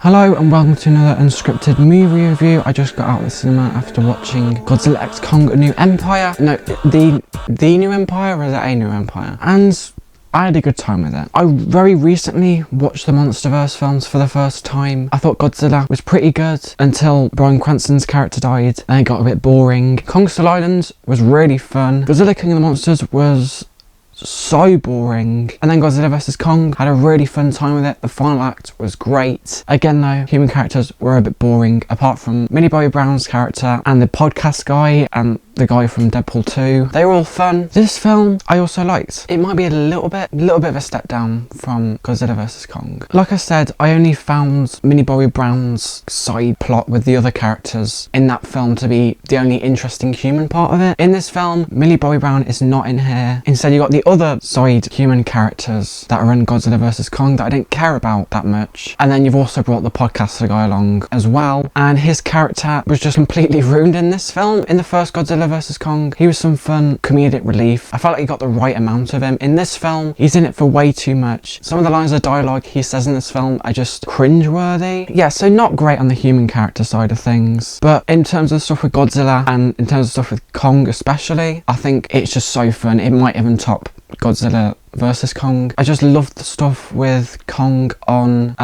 Hello and welcome to another Unscripted movie review. I just got out of the cinema after watching Godzilla x Kong: A New Empire. No, the New Empire, or is it A New Empire? And I had a good time with it. I very recently watched the MonsterVerse films for the first time. I thought Godzilla was pretty good until Bryan Cranston's character died and it got a bit boring. Kong Skull Island was really fun. Godzilla King of the Monsters was so boring, and then Godzilla vs Kong, had a really fun time with it. The final act was great. Again though, human characters were a bit boring, apart from Millie Bobby Brown's character and the podcast guy and the guy from Deadpool 2. They were all fun. This film I also liked. It might be a little bit of a step down from Godzilla vs Kong. Like I said, I only found Millie Bobby Brown's side plot with the other characters in that film to be the only interesting human part of it. In this film, Millie Bobby Brown is not in here. Instead, you got the other side human characters that are in Godzilla vs Kong that I didn't care about that much. And then you've also brought the podcaster guy along as well, and his character was just completely ruined in this film. In the first Godzilla vs Kong, he was some fun comedic relief. I felt like he got the right amount of him. In this film, he's in it for way too much. Some of the lines of dialogue he says in this film are just cringeworthy. Yeah, so not great on the human character side of things. But in terms of stuff with Godzilla and in terms of stuff with Kong especially, I think it's just so fun. It might even top Godzilla versus Kong. I just love the stuff with Kong on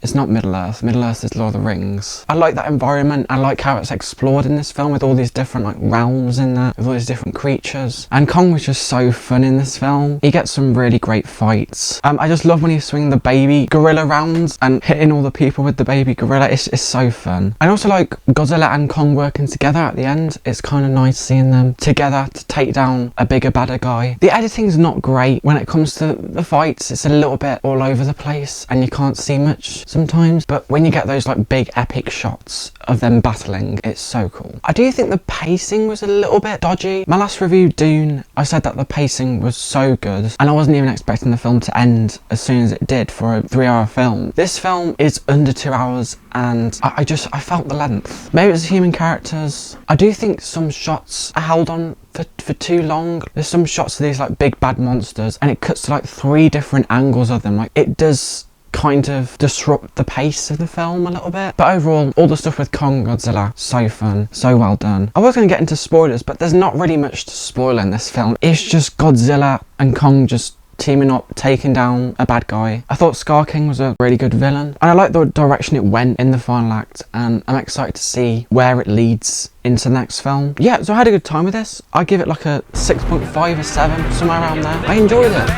it's not Middle Earth. Middle Earth is Lord of the Rings. I like that environment. I like how it's explored in this film with all these different like realms in there, with all these different creatures. And Kong was just so fun in this film. He gets some really great fights. I just love when he's swinging the baby gorilla around and hitting all the people with the baby gorilla. It's so fun. I also like Godzilla and Kong working together at the end. It's kind of nice seeing them together to take down a bigger, badder guy. The editing's not great when it comes to the fights. It's a little bit all over the place and you can't see much sometimes, but when you get those like big epic shots of them battling, it's so cool. I do think the pacing was a little bit dodgy. My last review, Dune, I said that the pacing was so good and I wasn't even expecting the film to end as soon as it did for a 3-hour film. This film is under 2 hours and I felt the length. Maybe it's the human characters. I do think some shots are held on for too long. There's some shots of these like big bad monsters and it cuts to like 3 different angles of them. Like it does kind of disrupt the pace of the film a little bit. But overall, all the stuff with Kong Godzilla, so fun, so well done. I was going to get into spoilers, but there's not really much to spoil in this film. It's just Godzilla and Kong just teaming up, taking down a bad guy. I thought Scar King was a really good villain, and I like the direction it went in the final act, and I'm excited to see where it leads into the next film. Yeah, so I had a good time with this. I give it like a 6.5 or 7, somewhere around there. I enjoyed it.